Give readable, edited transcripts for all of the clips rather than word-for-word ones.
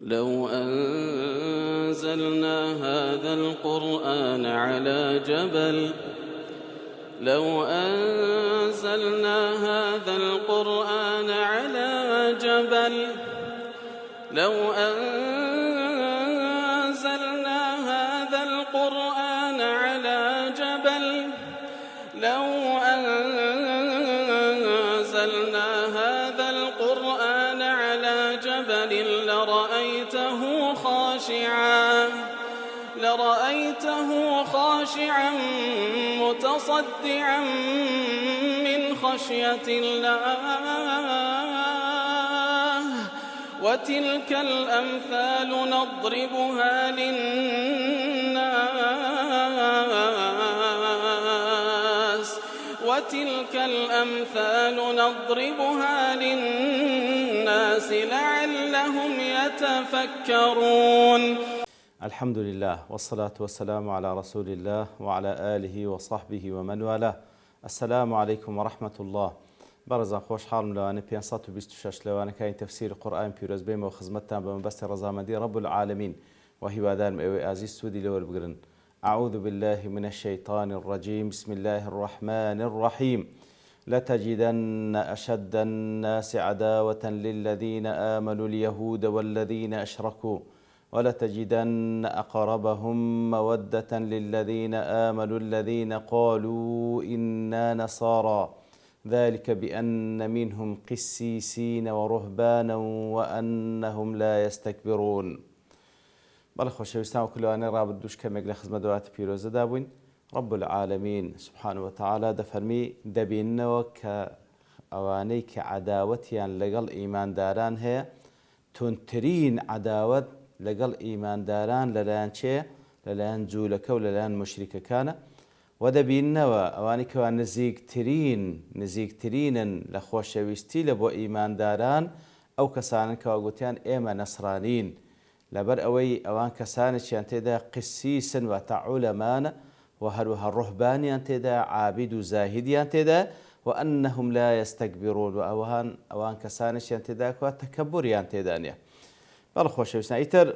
لو أنزلنا هذا القرآن على جبل لو أنزلنا هذا القرآن على جبل لو أنزلنا هذا القرآن على جبل لو أنزلنا هذا القرآن على جبل لرأيته خاشعا متصدعا من خشية الله وتلك الأمثال نضربها للناس لعلهم يتفكرون. الحمد لله والصلاة والسلام على رسول الله وعلى آله وصحبه ومن والاه. السلام عليكم ورحمة الله. برزان خوش حالم لوانه 526 لوانه كاين تفسير القرآن بيروز بيم وخدمتتان بمبست رضامندی رب العالمين وهوادان اوي عزيز سودي لول بقرن. أعوذ بالله من الشيطان الرجيم. بسم الله الرحمن الرحيم. لتجدن أشد الناس عداوة للذين آمنوا اليهود والذين أشركوا ولتجدن أقربهم مودة للذين آمنوا الذين قالوا إنا نصارى ذلك بأن منهم قسيسين ورهبانا وأنهم لا يستكبرون. بەڵێ خۆشەویستان وکلوانەی ڕابردووش کەمێک لە خزمەت دوات پیرۆزەدا بووین. رب العالمین سبحانه وتعالى دەفەرمی دەبینەوە کە ئەوانەی کە عەداوەتیان لەگەڵ ئیمانداران هەیە تونترین عەداوەت لەگەڵ ئیمانداران لەلایەن چێ؟ لەلایەن جوولەکە و لەلایەن مشریکەکانە و دەبینەوە ئەوانی کەوا نزیکترینن لە خۆشەویستی لە بۆ ئیمانداران ئەو کەسانن کەوا گوتیان ئێمە نەسرانین لەبەر ئەوەی ئەوان کەسانێکیان تێدا قسیسن و تەعولەمانە و هەروەها ڕوهبانیان تێدا عابید و زاهیدیان تێدا و ئەنەهم لا یەستەکبیرون و ئەوان کەسانێکیان تێدا کەوا تەکەبوریان تێدا نییە. بەڵێ خۆشەویستان ئیتر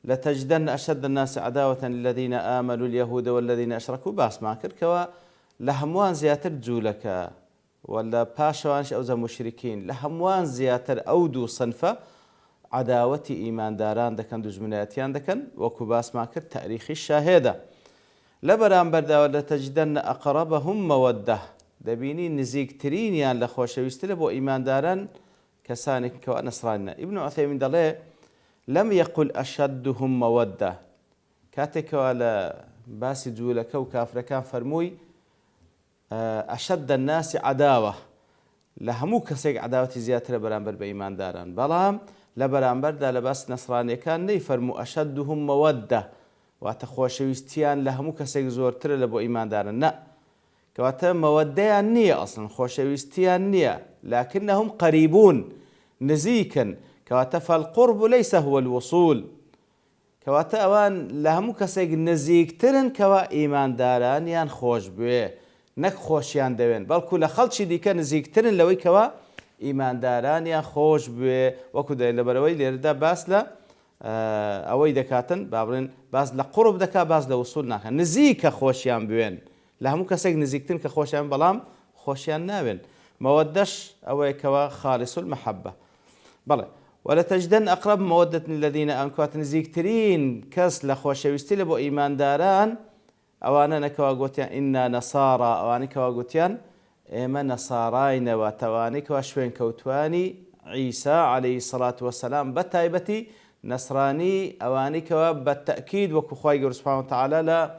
لتجدن أشد الناس عداوة للذين آمنوا اليهود والذين أشركوا باسمان كركوا لهموان زياتر جولك ولا باشوانش أو مشركين لهموان زياتر أودو صنفة عداوة إيمان داران دكان دجمناتيان دكان وكو باسمان كر تاريخي الشاهدة لبران بردا ولا تجدن أقربهم مودة دبيني نزيك ترينيان لخوشويست لبو إيمان داران كسانك كوا نصراننا. ابن عثيمين دليه لم يقل أشدهم مودة كاتك ولا باس جولك وكافر كان فرموي أشد الناس عداوة لهمو كسيك عداوة زيادة برانبر بإيمان داران بلام لبرانبر دا لباس نصراني كان نيفرمو أشدهم مودة واتخوشويستيان لهمو كسيك زورتر لبو إيمان داران نا كواتا موديان نية أصلا خوشويستيان نية لكنهم قريبون نزيكا كواتا فالقرب ليس هو الوصول كواتا اوان لهمو كسيق نزيك ترن كوا ايمان داران يان خوش بوه نك خوشيان دوين بلكو لخلشي ديكا نزيك ترن لوي كوا ايمان داران يان خوش بوه وكو دا لبروي ليردا باس لا اوي دكاتن بابرين باس لقرب دكا باس لوصول ناكا نزيك خوشيان بوين لهمو كسيق نزيك ترن كخوشيان بلام خوشيان ناوين مودش اوي كوا خالص المحبة بلى ولتجدن أقرب مودة الذين آمنوا نزيكترين كس لخوشويستي لبو إيمان داران أوانا نكوا قوتيان إنا نصارى أوانا كوا قوتيان إما نصاراين واتواني كوا شوين كوتواني عيسى عليه الصلاة والسلام بتايبتي نصراني أواني كوا بالتأكيد وكخواي سبحانه وتعالى لا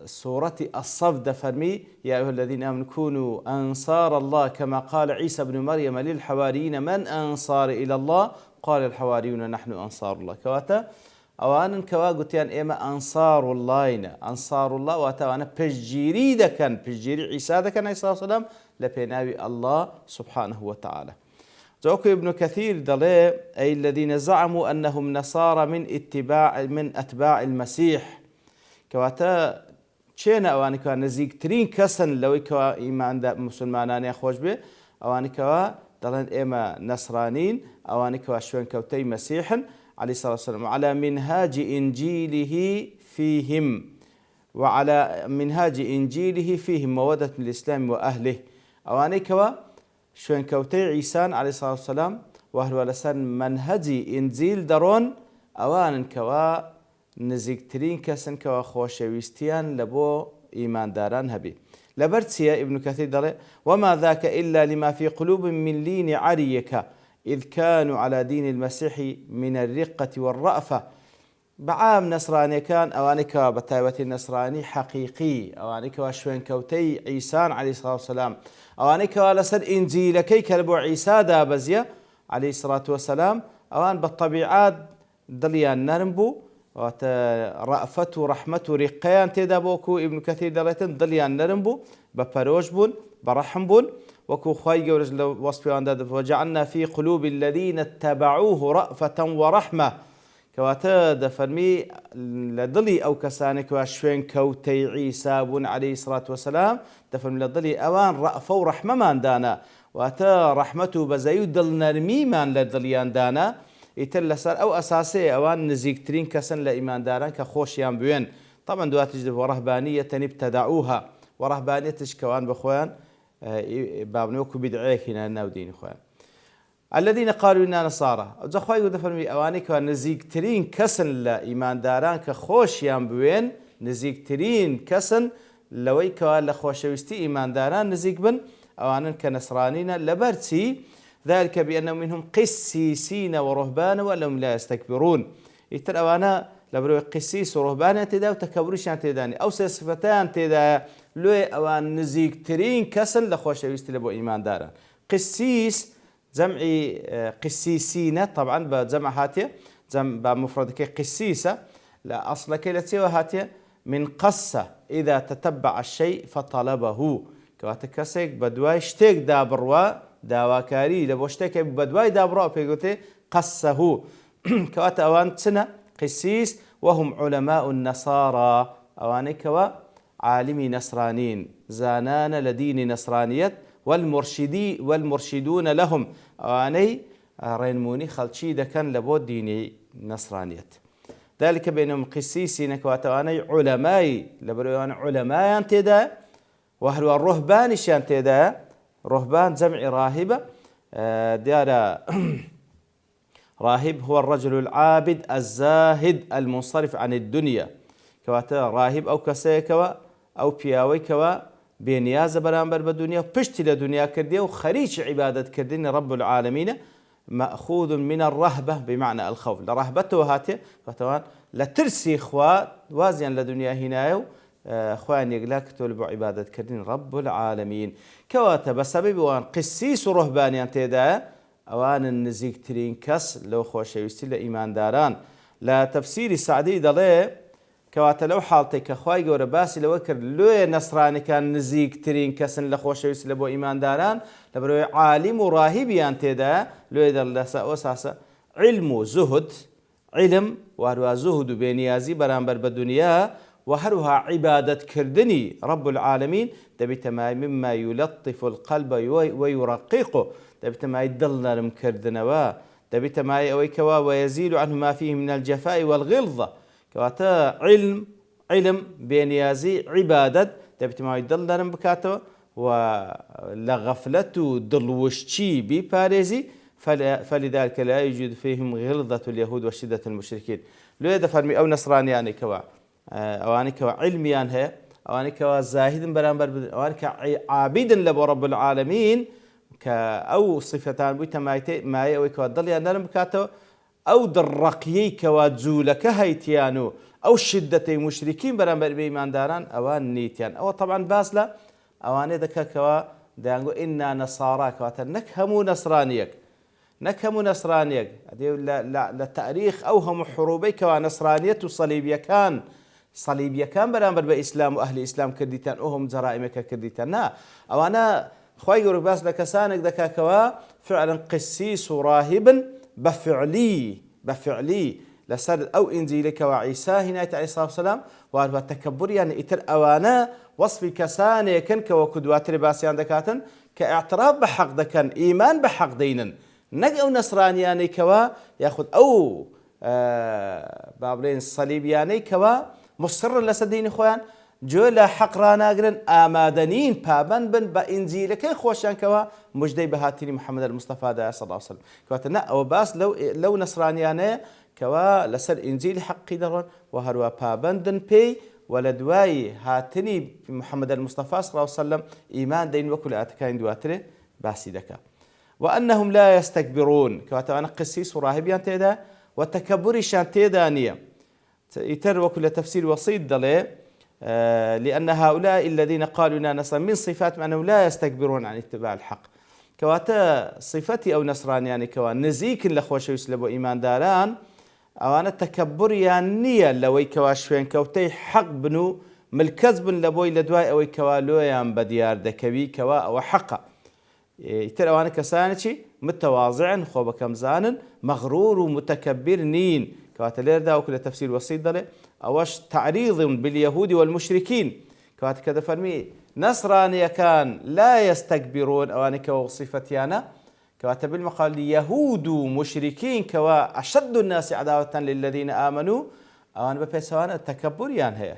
سورة الصف دفرمي يا أيها الذين آمنوا كونوا أنصار الله كما قال عيسى بن مريم للحواريين من أنصار إلى الله قال الحواريون نحن أنصار الله كواتا أوانا كوا قتيان إما أنصار الله أنصار الله واتوانا بجيري دكان بجيري عيسى دكان عليه الصلاة والسلام لبيناوي الله سبحانه وتعالى. زوكو ابن كثير دلي أي الذين زعموا أنهم نصارى من أتباع المسيح كواتا چێنە ئەوانی کەوا نزیکترین کەسن لەوەی کەوا ئیمان مسلمانانیان خۆش بێ ئەوانی کەوا دەڵێن ئێمە نەسرانین ئەوانەی کەوا شوێن کەوتەی مەسیحن عليه الصلاة والسلام على منهاج إنجيله فيهم وعلى منهاج إنجيله فيهم مودة الإسلام وأهله أواني كوا شوين كوتي عيسان عليه الصلاة والسلام وهو لسان منهجي إنجيل درون أوان كوا نزيكترين كسن كوا خوشويستيان لبو إيمان داران هبي لبرتسيا ابن كثير داري وما ذاك إلا لما في قلوب من لين عريك إذ كانوا على دين المسيح من الرقة والرأفة بعام نصراني كان أوانك بتايوة النصراني حقيقي أوانك وشوين كوتي عيسان عليه الصلاة والسلام أوانك لسد إنجيل كي كلبو عيسى دابزيا عليه الصلاة والسلام أوان بالطبيعات دليان نرمبو رأفة ورحمة ورقيان تدابوكو ابن كثير دليتن دليان نرمبو ببروج بون برحم بون وكو خواي جورج وصفي عن ذلك وجعلنا في قلوب الذين اتبعوه رأفة ورحمة كواتا دفرمي لدلي أو كسانك وشوين كوتي عيسى بن عليه الصلاة والسلام دفرمي لدلي أوان رأفة ورحمة من دانا واتا رحمته بزيو دل نرمي من لدليان دانا يتل سر أو أساسي أوان نزيكترين كسن لإيمان داران كخوشيان بوين طبعا دواتج ورهبانية ابتدعوها ورهبانية كوان بخوان بابنوكو بدعيك هنا الناودين اخوان الذين قالوا إننا نصارى زخوي ودفرمي أوانيك نزيكترين كسن لإيمان داران كخوشيان بوين نزيكترين كسن لويك لخوشويستي إيمان داران نزيك بن أوانا كنصرانين لبرتي ذلك بأنهم منهم قسيسين ورهبان ولهم لا يستكبرون يتر أوانا لبرو قسيس ورهبان تدا وتكبرشان تداني أو صفتان تدا لوي أوان نزيكترين كسن لخوشويستي لبو إيمان داران قسيس جمعي قسيسين طبعا بجمع هاتيه جمع بمفردك قسيسة لا أصل كيلتي وهاتيه من قصة إذا تتبع الشيء فطلبه كواتكسك بدواي اشتيك دابروا داواكاري لبوشتيك بدواي دابروا بيقولتي قصه كوات أوان سنة قسيس وهم علماء النصارى أواني كوا عالمي نصرانين زانان لدين نصرانية والمرشدون لهم أواني رينموني خلشي دكان لبو ديني نصرانية ذلك بينهم قسيسين كواتواني علماء لبروان علماء تدا وهل الرهبان شان تدا رهبان جمع راهبة ديار راهب هو الرجل العابد الزاهد المنصرف عن الدنيا كواتا راهب أو كسيكوا أو بياويكوا بنياز برامبر بالدنيا بشتي لدنيا كردية وخريج عبادة كردين رب العالمين مأخوذ من الرهبة بمعنى الخوف لرهبته هاتي فتوان لترسي خوا وازيا لدنيا هنايو خوان يقلاك تولبوا عبادة كردين رب العالمين كواتا بسبب وان قسيس رهباني انتدا اوان النزيك ترين كس لو خوش يستيل ايمان داران لا تفسير السعدي دلي كواتا لو حالتك خواي قورا باسي لو وكر لو نصراني كان نزيك ترين كسن لخوش يستيل بو ايمان داران لبرو عالم وراهبي انتدا لو يدر لسا وساسا علم زهد علم وهروا زهد بنيازي برامبر بالدنيا وهروها عبادة كردني رب العالمين دبتما مما يلطف القلب ويرققه دبتما يدلنا المكردنوا دبتما يويكوا ويزيل عنه ما فيه من الجفاء والغلظة كواتا علم بينيازي عبادة دبتما يدلنا المكاتو ولغفلته دلوشتي بباريزي فلذلك لا يوجد فيهم غلظة اليهود وشدة المشركين لو يدفرمي أو نصراني يعني كوا أوانك علميان هي أوانك زاهد برامبر أوانك عابدا لبو رب العالمين كأو صفتان بيتا ما يويك ودليا نرم كاتو أو درقيي كواتزولك هيتيانو أو شدة مشركين برامبر بإيمان داران أوان نيتيان أو طبعا باسلا أواني ذكا كوا دانقو إنا نصارى كواتا نكهمو نصرانيك لا تاريخ أوهم حروبي كوا نصرانية وصليبيا كان برامبر بإسلام وأهل إسلام كرديتان أهم جرائمك كرديتان نا أو أنا خواي يقول باس لكسانك ذكا كوا فعلا قسيس وراهبا بفعلي لسرد أو إنجيلك وعيسى هنا عليه الصلاة والسلام وهو التكبر يعني إتر أوانا وصف كساني كنك وكدوات رباسيان دكاتن کە اعتراف بە حەق دەکەن ئیمان بە حەق دەینن نەک ئەو نەسرانیانەی کەوا یاخود ئەو با بڵێن سەلیبیانەی کەوا مصرن لەسەر دینی خۆیان گوێ لە حەق ڕناگرن ئامادەنین پابەند بن بە ئینجیلەکەی خۆشیان کەوا موژدەی بەهاتنی محەممەد المستەفادایە صلی الله علیه وسلم کەواتە نە ئەوە باس لەو نەسرانیانەیە کەوا لەسەر ئینجیلی حەقی دەڕۆن و هەروە پابەندن پێی و لە دوای هاتنی محەممەد المستەفا صلی الله علیه وسلم ئیمان دەین وەکو لە ئاتەکانی دواترێ باسی دەکات وأنهم لا يستكبرون كواتوانا قسيس وراهبيان تيدا وتكبريشان تيدا نية يتر وكل تفسير وسيط دلي لأن هؤلاء الذين قالوا إننا نصر من صفات أنهم لا يستكبرون عن اتباع الحق كواتا صفتي أو نصراني يعني كوا نزيك لخوش يسلبوا إيمان داران أو أنا تكبر يعني لوي كواشفين كوتي حق بنو ملكز بن لبوي لدواي أو كوالو يان بديار دكوي كوا أو حقا يتر أوانا كسانتي متواضعا خوبا كمزانا مغرور ومتكبر نين كوات ليردا وكل تفسير وسيط دلي أوش تعريض باليهود والمشركين كوات كذا فرمي نصراني كان لا يستكبرون أوانا كوصفتيانا كوات بالمقال يهود مشركين كوا أشد الناس عداوة للذين آمنوا أوانا ببسوانا التكبر يان هي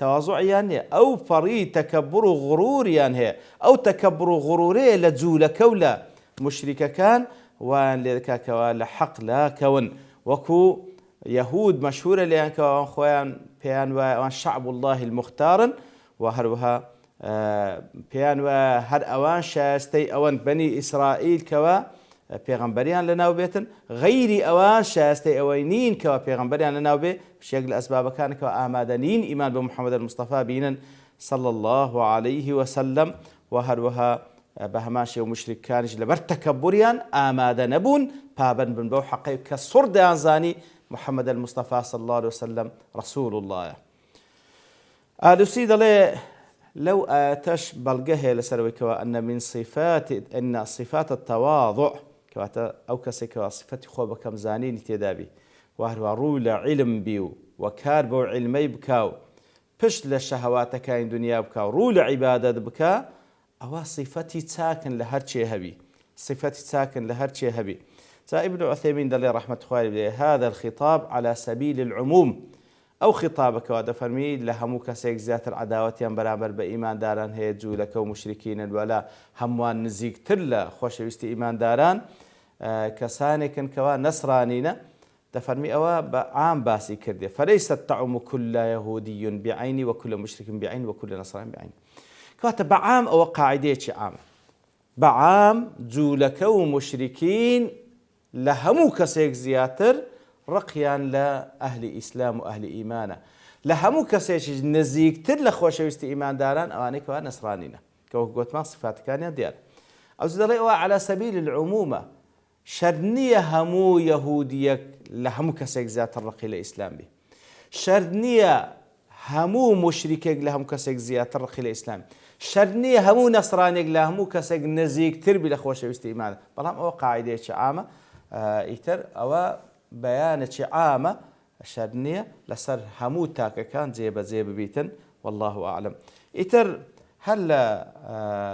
تواضع يعني أو فري تكبر غرور يعني هي أو تكبر غروري لجول كولا مشركة كان وان لذلك كوا حق لا كون وكو يهود مشهورة لأن كوا خوان بيان وان شعب الله المختار وهروها بيان وهر أوان شاستي أوان بني إسرائيل كوا پیغمبریان لناو بیتن غیری اوان شاسته اوینین که پیغمبریان لناو بی بشکل اسباب کان که آمادنین ایمان به محمد المصطفى بینن صلی الله علیه و سلم و هر وها بهماش و مشرک کانش لبر تکبریان آماده نبون پابن بن بو حقی کسر دانزانی محمد المصطفى صلی الله علیه و سلم رسول الله آلوسی دلی لو آتش بلغه لسروي كوا أن من صفات التواضع كواتا أو كسي صفات خوبا كم زانين تدابي وهو رول علم بيو وكار بو علمي بكاو بش للشهوات كاين دنيا بكاو رول عبادة بكا أو صفتي تاكن لهرشي هبي صفتي تاكن لهرشي هبي ابن عثيمين دلي رحمة خوالي هذا الخطاب على سبيل العموم أو خطابك وهذا فرمي لهمو كسيك زيات العداوتيان برابر بإيمان داران هي جولك ومشركين ولا هموان نزيق تلا خوش ويستي إيمان داران كسانكن كوا نصرانين تفرمي أوا عام باسي كردي فليست تعم كل يهودي بعيني وكل مشرك بعين وكل نصراني بعين كواتا بعام أو قاعدة عام بعام جولك ومشركين لهمو كسيك زياتر رقيان لأهل إسلام وأهل إيمانه لهمو كسيش نزيك تر لخوش ويستي إيمان داران أوانيك ونصرانينا كوكوت ما صفات كان ديال أو زدليوا على سبيل العمومة شرنية همو يهوديك لهمو كسيك ذات الرقي لإسلام به شرنية همو مشركيك لهمو كسيك ذات الرقي لإسلام شرنية همو نصرانيك لهمو كسيك نزيك تر بلخوش ويستي إيمان بلام أو قاعدة عامة إيتر أو بيانة عامة شرنية لسر همو تاكا كان زيب بيتن والله أعلم إتر هل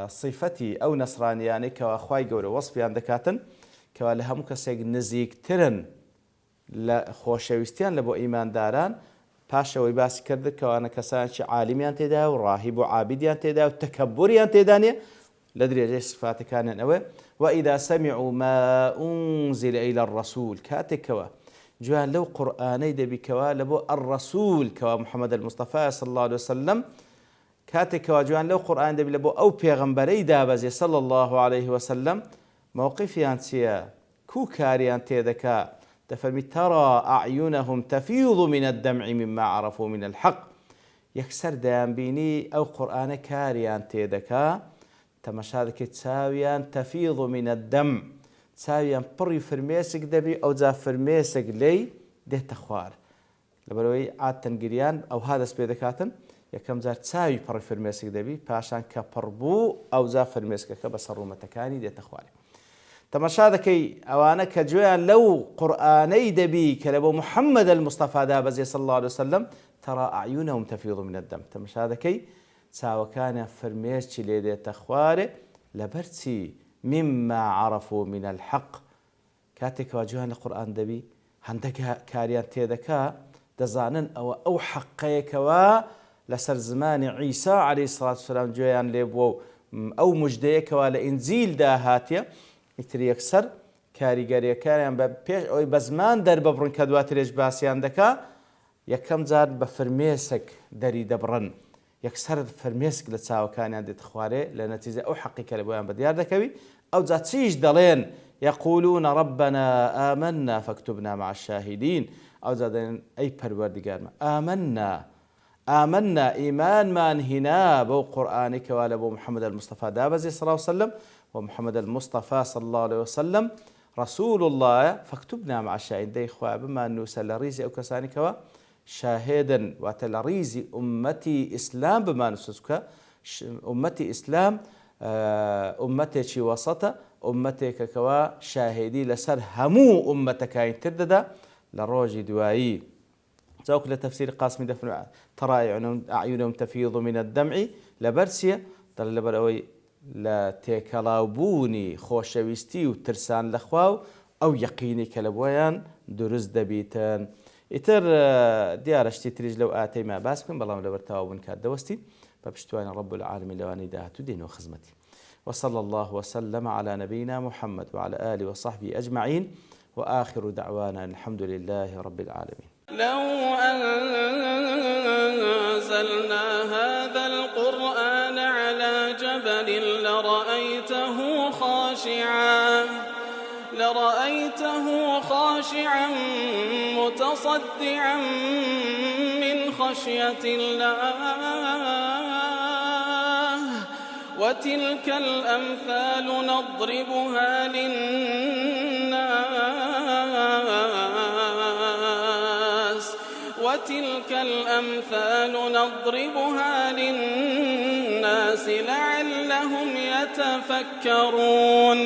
صفتي أو نصراني يعني كأخواي قولوا وصفي عندكاتن كوالهمو كسيق نزيك ترن لخوشويستيان لبو إيمان داران باشا ويباسي كردك كوانا كسانش عالميان تيدا وراهب وعابديان تيدا وتكبريان تيدانية لدري جيش صفات كان أوي وإذا سمعوا ما أنزل إلى الرسول كاتكوا جوان لو قرآني دبي كوا لبو الرسول كوا محمد المصطفى صلى الله عليه وسلم كاتكوا جوان لو قرآن دبي لبو أو بيغمبري دابزي صلى الله عليه وسلم موقفي أنتيا كو كاريان تيدكا تفرمي ترى أعينهم تفيض من الدمع مما عرفوا من الحق يكسر دام بيني أو قرآن كاريان تيدكا تمشادك تساويان تفيض من الدم تساويان بري فرميسك دبي أو زا فرميسك لي ده تخوار لبروي عاد تنقريان أو هذا سبيدكاتن يكم زار تساوي بري فرميسك دبي باشان كبربو أو زا فرميسك كبصر متكاني ده تخواري تمشادك أوانا كجوان لو قرآني دبي كلبو محمد المصطفى دابزي صلى الله عليه وسلم ترى أعينهم تفيض من الدم تمشادك ساوكان فرميسك ليدي تخواري لبرتي مما عرفوا من الحق كاتك واجهان القرآن دبي هندك كاريان تيدكا دزانن أو حقيكوا لسر زمان عيسى عليه الصلاة والسلام جويان ليبو أو مجديكوا لإنزيل داهاتيا يتري يكسر كاريگەریەکانیان بە پێش ئەوەی بە زمان دەرببڕن کە دواترێژ باسییان دەکا یەکەم جار بە فرمێسک دەری دەبڕن یەکسەر فرمێسک لە چاوەکانیان دێت خوارێ لە نەتیجە ئەو حەقیقە لە بۆیان بەدیار دەکەوی ئەو جا چیش دەڵێن يقولون ربنا آمنا فاكتبنا مع الشاهدين أو زادين أي پروردگارمان آمنا إيمان من هنا بو قرآنك ولا بو محمد المصطفى دابزي صلى الله عليه وسلم ومحمد المصطفى صلى الله عليه وسلم رسول الله فاكتبنا مع الشاهدين دي إخوة بما نوسل ريزي أو كسانك شاهدا وتلريزي أمتي إسلام بما نوسلك أمتي إسلام أمتي شي وسطة أمتي كوا شاهدي لسر همو أمتك إن تردد لروج دوائي زوك لتفسير قاسم دفن ترى أعينهم تفيض من الدمع لبرسية دل لبروي لا تيكلاوبوني خوشويستي وترسان لخواو أو يقيني كلبويان درز دبيتان إتر ديارشتي تريج لو آتي ما باسكم بالله لبرتاو من كاد دوستي فبشتوان رب العالمين لواني داهتو دين وخزمتي وصلى الله وسلم على نبينا محمد وعلى آله وصحبه أجمعين وآخر دعوانا الحمد لله رب العالمين. لو أنزلنا هذا القرآن على جبل لرأيته خاشعا متصدعا من خشية الله وتلك الأمثال نضربها للناس لعلهم يتفكرون.